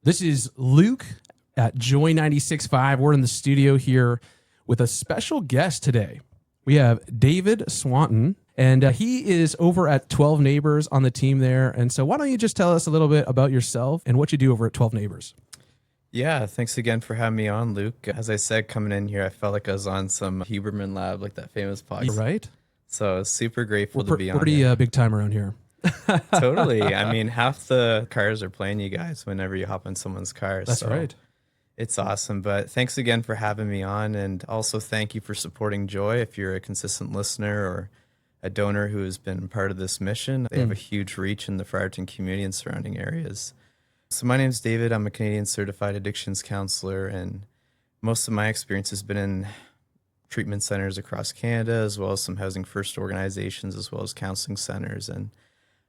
This is Luke at Joy 96.5. We're in the studio here with a special guest today. We have David Swanton, and he is over at 12 Neighbours on the team there. And so why don't you just tell us a little bit about yourself and what you do over at 12 Neighbours? Yeah, thanks again for having me on, Luke. As I said, coming in here, I felt like I was on some Huberman Lab, like that famous podcast. Right? So I was super grateful to be on Pretty here. big time around here. Totally. I mean, half the cars are playing you guys whenever you hop in someone's car. That's right. It's awesome. But thanks again for having me on. And also thank you for supporting Joy. If you're a consistent listener or a donor who has been part of this mission, they have a huge reach in the Fredericton community and surrounding areas. So my name's David. I'm a Canadian certified addictions counselor, and most of my experience has been in treatment centers across Canada, as well as some housing first organizations, as well as counseling centers. And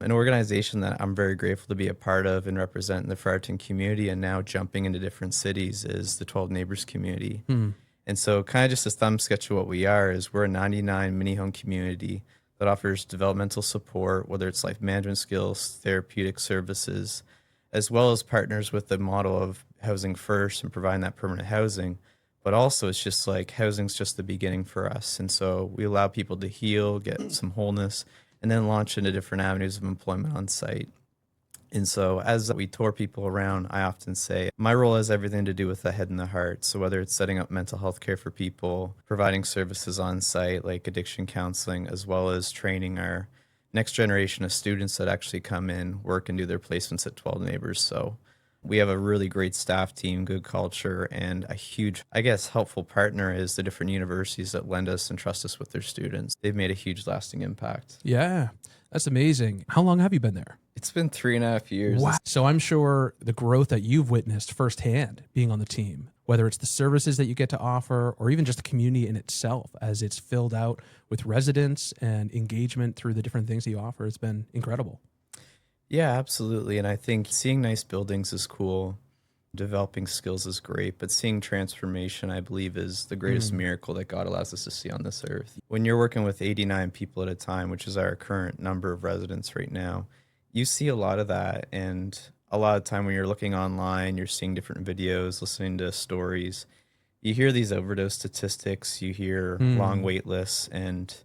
an organization that I'm very grateful to be a part of and represent in the Fredericton community, and now jumping into different cities, is the 12 Neighbours community. And so kind of just a thumb sketch of what we are is we're a 99 mini home community that offers developmental support, whether it's life management skills, therapeutic services, as well as partners with the model of housing first and providing that permanent housing. But also it's just like housing's just the beginning for us. And so we allow people to heal, get some wholeness, and then launch into different avenues of employment on site. And so as we tour people around, I often say my role has everything to do with the head and the heart. So whether it's setting up mental health care for people, providing services on site like addiction counseling, as well as training our next generation of students that actually come in, work, and do their placements at 12 Neighbours. So we have a really great staff team, good culture, and a huge, helpful partner is the different universities that lend us and trust us with their students. They've made a huge lasting impact. Yeah, that's amazing. How long have you been there? It's been 3.5 years. Wow. So I'm sure the growth that you've witnessed firsthand being on the team, whether it's the services that you get to offer or even just the community in itself as it's filled out with residents and engagement through the different things that you offer, it's been incredible. Yeah, absolutely. And I think seeing nice buildings is cool. Developing skills is great, but seeing transformation, I believe, is the greatest miracle that God allows us to see on this earth. When you're working with 89 people at a time, which is our current number of residents right now, you see a lot of that. And a lot of time when you're looking online, you're seeing different videos, listening to stories, you hear these overdose statistics, you hear long wait lists, and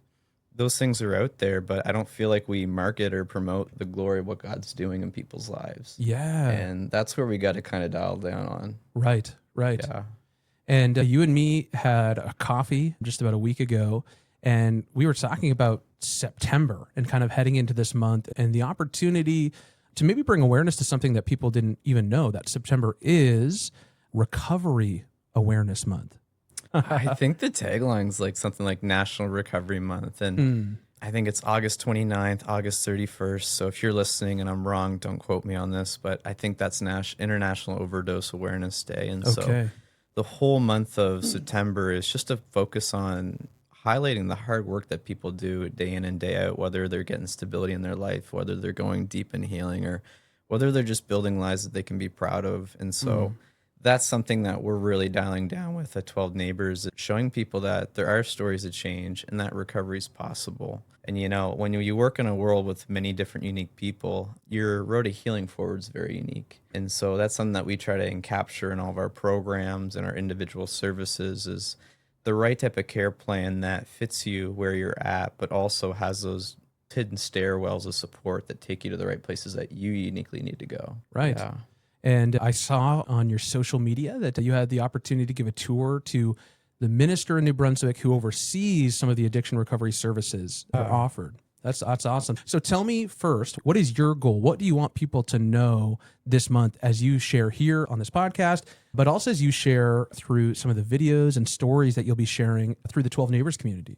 those things are out there, but I don't feel like we market or promote the glory of what God's doing in people's lives. Yeah. And that's where we got to kind of dial down on. Right. Yeah. And you and me had a coffee just about a week ago, and we were talking about September and kind of heading into this month and the opportunity to maybe bring awareness to something that people didn't even know, that September is Recovery Awareness Month. I think the tagline's like something like National Recovery Month. And I think it's August 29th, August 31st. So if you're listening and I'm wrong, don't quote me on this, but I think that's International Overdose Awareness Day. And so the whole month of September is just a focus on highlighting the hard work that people do day in and day out, whether they're getting stability in their life, whether they're going deep in healing, or whether they're just building lives that they can be proud of. And so that's something that we're really dialing down with at 12 Neighbours, showing people that there are stories of change and that recovery is possible. And, you know, when you work in a world with many different unique people, your road to healing forward is very unique. And so that's something that we try to capture in all of our programs and our individual services, is the right type of care plan that fits you where you're at, but also has those hidden stairwells of support that take you to the right places that you uniquely need to go. Right. Yeah. And I saw on your social media that you had the opportunity to give a tour to the minister in New Brunswick who oversees some of the addiction recovery services that are offered. That's awesome. So tell me first, what is your goal? What do you want people to know this month as you share here on this podcast, but also as you share through some of the videos and stories that you'll be sharing through the 12 Neighbours community?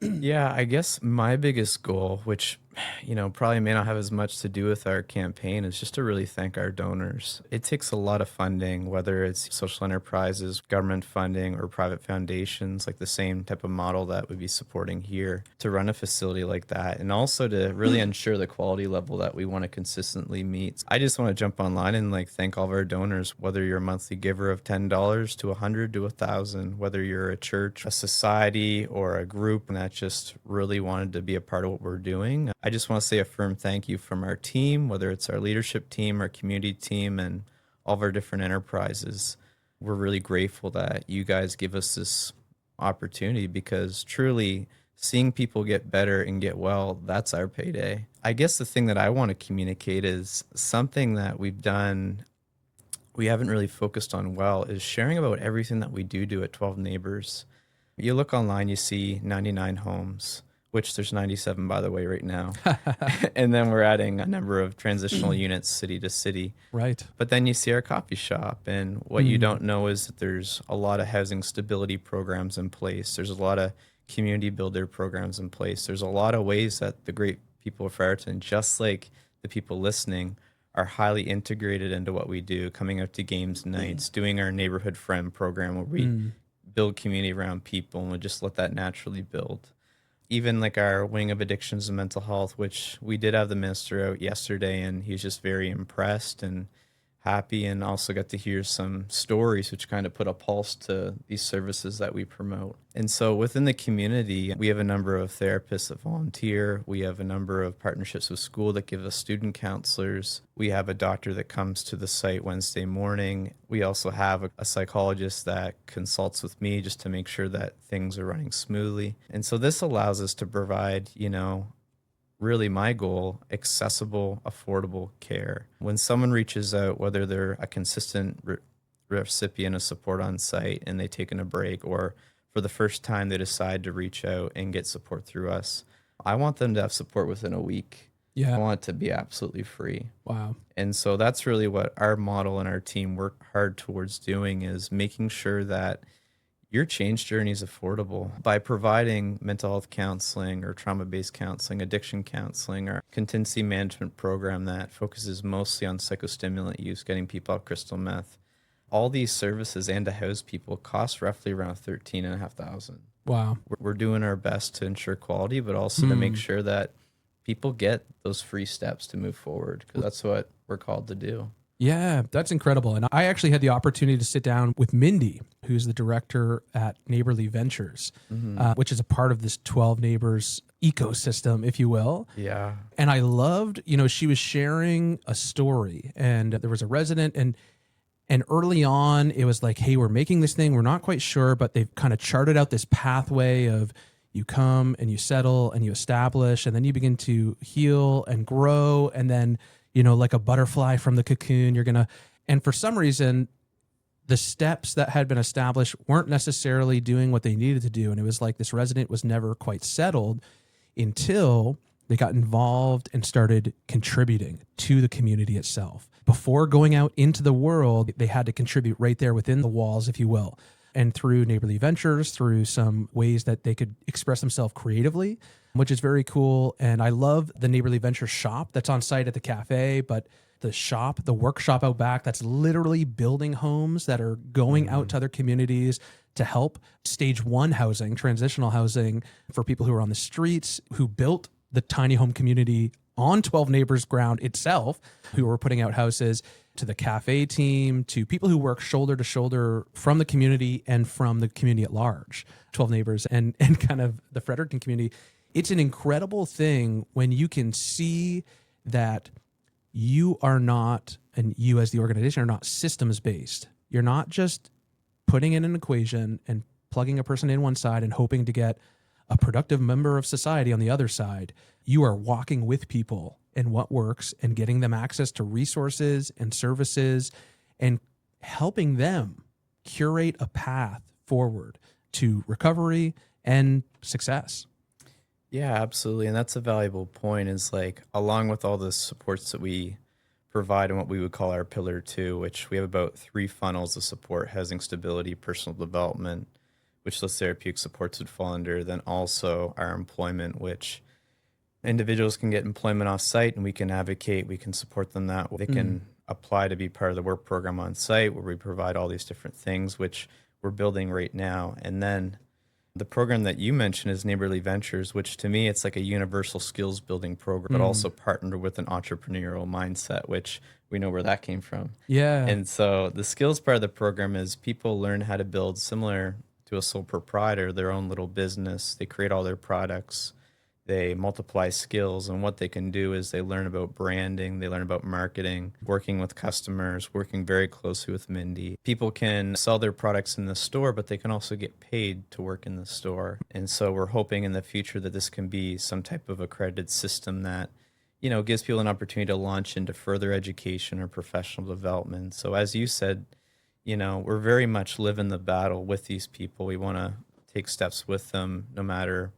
Yeah, I guess my biggest goal, which, you know, probably may not have as much to do with our campaign, is just to really thank our donors. It takes a lot of funding, whether it's social enterprises, government funding, or private foundations, like the same type of model that would be supporting here, to run a facility like that, and also to really ensure the quality level that we want to consistently meet. I just want to jump online and thank all of our donors, whether you're a monthly giver of $10 to $100 to $1,000, whether you're a church, a society, or a group that just really wanted to be a part of what we're doing. I just want to say a firm thank you from our team, whether it's our leadership team, our community team, and all of our different enterprises. We're really grateful that you guys give us this opportunity, because truly seeing people get better and get well, that's our payday. I guess the thing that I want to communicate is something that we've done, we haven't really focused on well, is sharing about everything that we do at 12 Neighbors. You look online, you see 99 homes, which there's 97, by the way, right now. And then we're adding a number of transitional units city to city. Right. But then you see our coffee shop, and what you don't know is that there's a lot of housing stability programs in place. There's a lot of community builder programs in place. There's a lot of ways that the great people of Fredericton, just like the people listening, are highly integrated into what we do, coming out to games nights, doing our neighborhood friend program where we build community around people, and we just let that naturally build. Even like our wing of addictions and mental health, which we did have the minister out yesterday, and he's just very impressed and happy, and also got to hear some stories which kind of put a pulse to these services that we promote. And so within the community, we have a number of therapists that volunteer. We have a number of partnerships with school that give us student counselors. We have a doctor that comes to the site Wednesday morning. We also have a psychologist that consults with me just to make sure that things are running smoothly. And so this allows us to provide, really my goal, accessible, affordable care. When someone reaches out, whether they're a consistent recipient of support on site and they've taken a break, or for the first time they decide to reach out and get support through us, I want them to have support within a week. Yeah. I want it to be absolutely free. Wow. And so that's really what our model and our team work hard towards doing, is making sure that your change journey is affordable by providing mental health counseling or trauma-based counseling, addiction counseling, or contingency management program that focuses mostly on psychostimulant use, getting people off crystal meth. All these services and to house people cost roughly around $13,500. Wow. We're doing our best to ensure quality, but also to make sure that people get those free steps to move forward, because that's what we're called to do. Yeah, that's incredible. And I actually had the opportunity to sit down with Mindy, who's the director at Neighborly Ventures, which is a part of this 12 Neighbors ecosystem, if you will. Yeah. And I loved, she was sharing a story, and there was a resident, and early on it was like, hey, we're making this thing. We're not quite sure, but they've kind of charted out this pathway of you come and you settle and you establish, and then you begin to heal and grow. And then, like a butterfly from the cocoon, and for some reason, the steps that had been established weren't necessarily doing what they needed to do. And it was like this resident was never quite settled until they got involved and started contributing to the community itself. Before going out into the world, they had to contribute right there within the walls, if you will. And through Neighborly Ventures, through some ways that they could express themselves creatively, which is very cool. And I love the Neighborly Ventures shop that's on site at the cafe, but the workshop out back, that's literally building homes that are going out to other communities to help stage 1 housing, transitional housing for people who are on the streets, who built the tiny home community on 12 Neighbors ground itself, who were putting out houses, to the cafe team, to people who work shoulder to shoulder from the community and from the community at large, 12 Neighbors and kind of the Fredericton community. It's an incredible thing when you can see that you are not, and you as the organization are not systems based. You're not just putting in an equation and plugging a person in one side and hoping to get a productive member of society on the other side. You are walking with people and what works and getting them access to resources and services and helping them curate a path forward to recovery and success. Yeah, absolutely. And that's a valuable point, is like, along with all the supports that we provide and what we would call our pillar 2, which we have about 3 funnels of support: housing stability, personal development, which those therapeutic supports would fall under, then also our employment, which individuals can get employment off site and we can advocate, we can support them that way. They can apply to be part of the work program on site where we provide all these different things, which we're building right now. And then the program that you mentioned is Neighborly Ventures, which to me, it's like a universal skills building program, but also partnered with an entrepreneurial mindset, which we know where that came from. Yeah. And so the skills part of the program is people learn how to build, similar to a sole proprietor, their own little business. They create all their products. they multiply skills. And what they can do is they learn about branding, they learn about marketing, working with customers, working very closely with Mindy. People can sell their products in the store, but they can also get paid to work in the store. And so we're hoping in the future that this can be some type of accredited system that, you know, gives people an opportunity to launch into further education or professional development. So as you said, you know, we're very much living the battle with these people. We want to take steps with them, no matter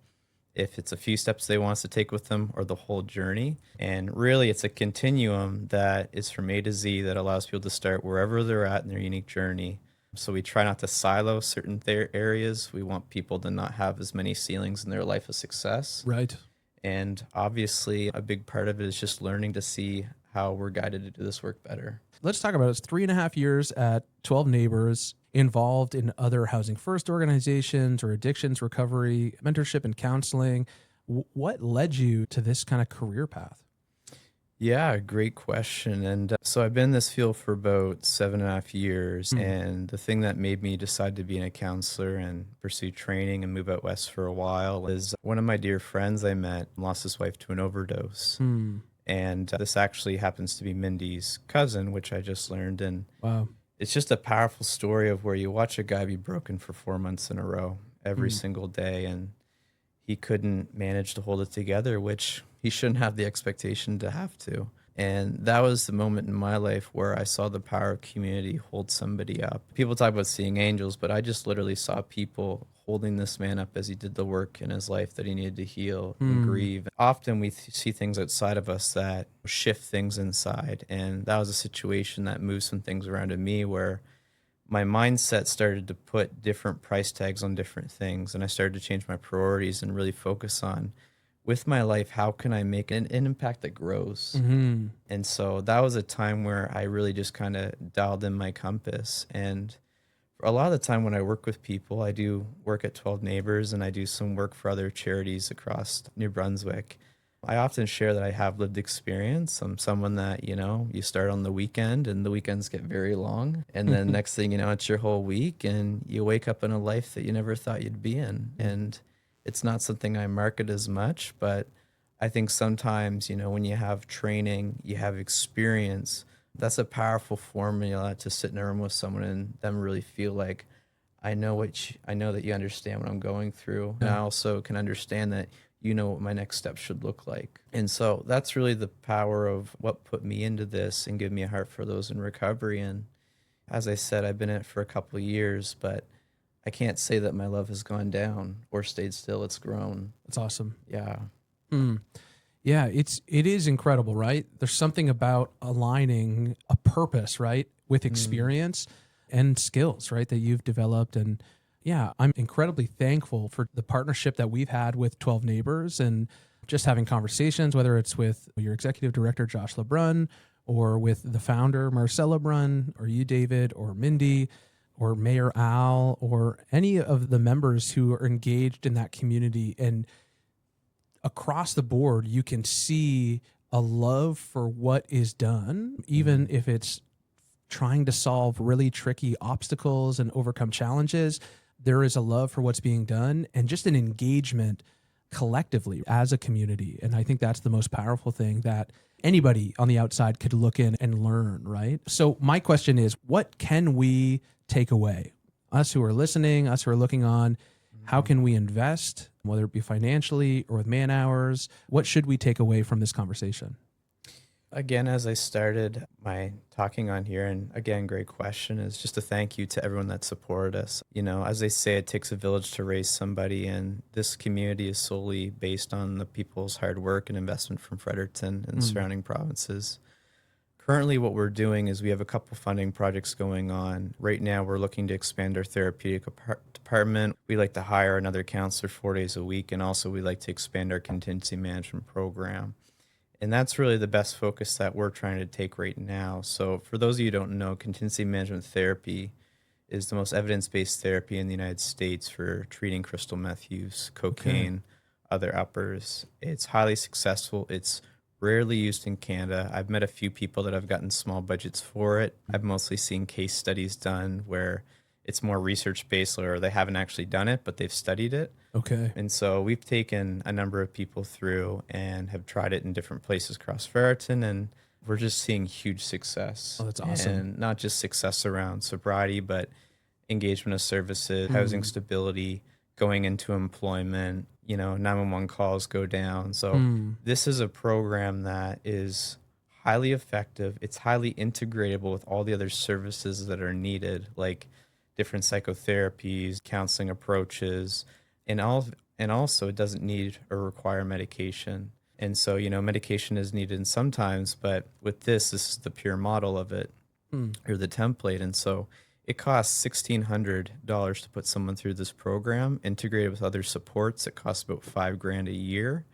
if it's a few steps they want us to take with them or the whole journey. And really, it's a continuum that is from A to Z that allows people to start wherever they're at in their unique journey. So we try not to silo certain areas. We want people to not have as many ceilings in their life of success. Right. And obviously, a big part of it is just learning to see how we're guided to do this work better. Let's talk about it. It's 3.5 years at 12 Neighbors, involved in other Housing First organizations or addictions recovery, mentorship and counseling. What led you to this kind of career path? Yeah, great question. And so I've been in this field for about 7.5 years. And the thing that made me decide to be a counselor and pursue training and move out west for a while is one of my dear friends I met lost his wife to an overdose. And this actually happens to be Mindy's cousin, which I just learned. And Wow. it's just a powerful story of where you watch a guy be broken for 4 months in a row, every single day. And he couldn't manage to hold it together, which he shouldn't have the expectation to have to. And that was the moment in my life where I saw the power of community hold somebody up. People talk about seeing angels, but I just literally saw people holding this man up as he did the work in his life that he needed to heal and grieve. Often we see things outside of us that shift things inside. And that was a situation that moved some things around in me where my mindset started to put different price tags on different things. And I started to change my priorities and really focus on, with my life, how can I make an impact that grows? And so that was a time where I really just kind of dialed in my compass. And a lot of the time when I work with people, I do work at 12 Neighbors and I do some work for other charities across New Brunswick. I often share that I have lived experience. I'm someone that, you know, you start on the weekend and the weekends get very long. And then next thing you know, it's your whole week and you wake up in a life that you never thought you'd be in. And it's not something I market as much, but I think sometimes, you know, when you have training, you have experience, that's a powerful formula to sit in a room with someone and them really feel like, I know that you understand what I'm going through. And I also can understand that you know what my next step should look like. And so that's really the power of what put me into this and give me a heart for those in recovery. And as I said, I've been in it for a couple of years, but I can't say that my love has gone down or stayed still. It's grown. That's awesome. Yeah. Yeah, it is incredible, right? There's something about aligning a purpose, right, with experience and skills, right, that you've developed. And yeah, I'm incredibly thankful for the partnership that we've had with 12 Neighbors and just having conversations, whether it's with your executive director, Josh LeBrun, or with the founder, Marcel LeBrun, or you, David, or Mindy, or Mayor Al, or any of the members who are engaged in that community. And across the board, you can see a love for what is done, even if it's trying to solve really tricky obstacles and overcome challenges. There is a love for what's being done and just an engagement collectively as a community. And I think that's the most powerful thing that anybody on the outside could look in and learn, right? So my question is, what can we take away? Us who are listening, us who are looking on, how can we invest, whether it be financially or with man hours? What should we take away from this conversation? Again, as I started my talking on here, and again, great question, is just a thank you to everyone that supported us. You know, as they say, it takes a village to raise somebody, and this community is solely based on the people's hard work and investment from Fredericton and surrounding provinces. Currently, what we're doing is we have a couple funding projects going on. Right now, we're looking to expand our therapeutic department. We like to hire another counselor 4 days a week, and also we like to expand our contingency management program. And that's really the best focus that we're trying to take right now. So for those of you who don't know, contingency management therapy is the most evidence-based therapy in the United States for treating crystal meth use, cocaine, other uppers. It's highly successful. It's rarely used in Canada. I've met a few people that have gotten small budgets for it. I've mostly seen case studies done where it's more research based, or they haven't actually done it, but they've studied it. Okay. And so we've taken a number of people through and have tried it in different places across Ferriton, and we're just seeing huge success. Oh, that's awesome. And not just success around sobriety, but engagement of services, housing stability, going into employment, 911 calls go down. So this is a program that is highly effective. It's highly integratable with all the other services that are needed, like different psychotherapies, counseling approaches, and also it doesn't need or require medication. And so, medication is needed sometimes, but with this is the pure model of it, or the template. And so it costs $1,600 to put someone through this program, integrated with other supports. It costs about $5,000 a year.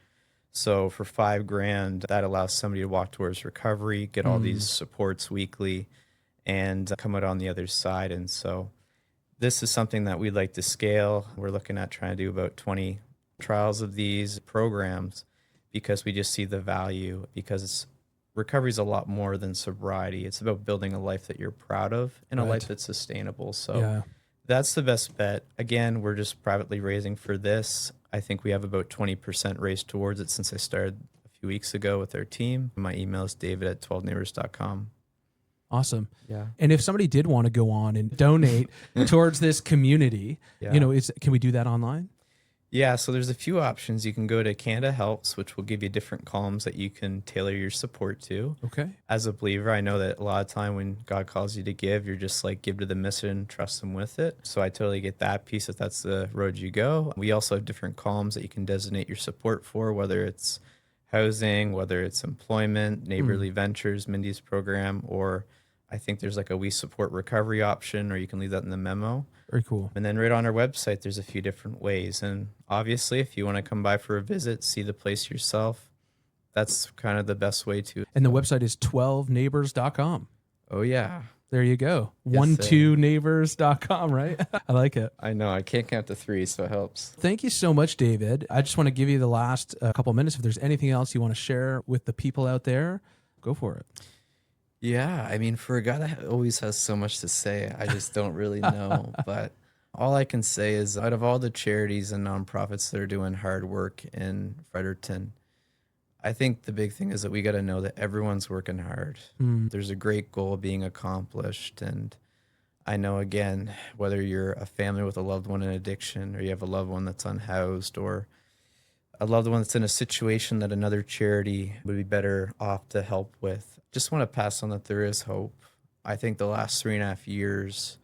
So for $5,000, that allows somebody to walk towards recovery, get all these supports weekly, and come out on the other side. And so this is something that we'd like to scale. We're looking at trying to do about 20 trials of these programs, because we just see the value, because recovery is a lot more than sobriety. It's about building a life that you're proud of and a life that's sustainable. So that's the best bet. Again, we're just privately raising for this. I think we have about 20% raised towards it since I started a few weeks ago with our team. My email is david@12neighbours.com. Awesome. Yeah. And if somebody did want to go on and donate towards this community, can we do that online? Yeah, so there's a few options. You can go to Canada Helps, which will give you different columns that you can tailor your support to. Okay. As a believer, I know that a lot of time when God calls you to give, you're just like, give to the mission, trust him with it. So I totally get that piece if that's the road you go. We also have different columns that you can designate your support for, whether it's housing, whether it's employment, neighborly ventures, Mindy's program, or I think there's like a We Support Recovery option, or you can leave that in the memo. Very cool. And then right on our website, there's a few different ways. And obviously, if you want to come by for a visit, see the place yourself, that's kind of the best way to. And the website is 12neighbours.com. Oh, yeah. There you go. Yes, 12neighbours.com, right? I like it. I know. I can't count to 3, so it helps. Thank you so much, David. I just want to give you the last couple minutes. If there's anything else you want to share with the people out there, go for it. Yeah, I mean, for a guy that always has so much to say, I just don't really know. But all I can say is, out of all the charities and nonprofits that are doing hard work in Fredericton, I think the big thing is that we got to know that everyone's working hard. There's a great goal being accomplished. And I know, again, whether you're a family with a loved one in addiction, or you have a loved one that's unhoused, or a loved one that's in a situation that another charity would be better off to help with, just want to pass on that there is hope. I think the last 3.5 years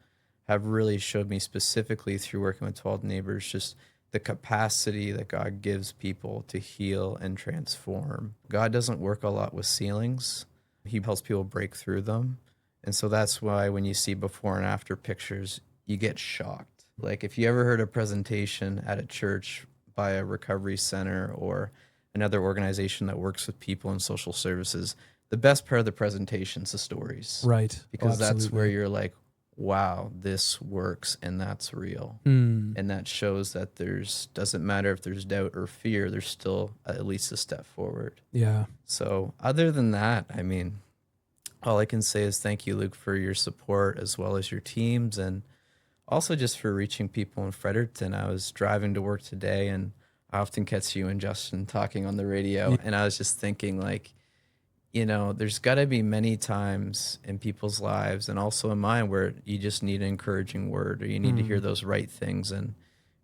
have really showed me, specifically through working with 12 Neighbours, just the capacity that God gives people to heal and transform. God doesn't work a lot with ceilings. He helps people break through them. And so that's why when you see before and after pictures, you get shocked. Like if you ever heard a presentation at a church by a recovery center or another organization that works with people in social services, the best part of the presentation is the stories. Right. Because that's where you're like, wow, this works and that's real. And that shows that doesn't matter if there's doubt or fear, there's still at least a step forward. Yeah. So other than that, I mean, all I can say is thank you, Luke, for your support as well as your teams, and also just for reaching people in Fredericton. I was driving to work today, and I often catch you and Justin talking on the radio, and I was just thinking, like, there's got to be many times in people's lives and also in mine where you just need an encouraging word, or you need to hear those right things. And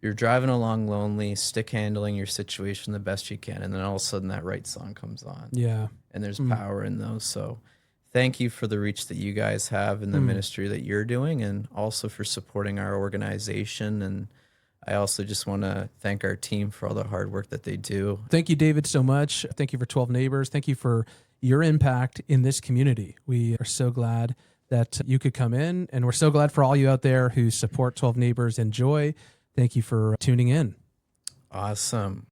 you're driving along lonely, stick handling your situation the best you can. And then all of a sudden that right song comes on. Yeah. And there's power in those. So thank you for the reach that you guys have in the ministry that you're doing, and also for supporting our organization. And I also just want to thank our team for all the hard work that they do. Thank you, David, so much. Thank you for 12 Neighbours. Thank you for your impact in this community. We are so glad that you could come in, and we're so glad for all you out there who support 12 Neighbours and Joy. Thank you for tuning in. Awesome.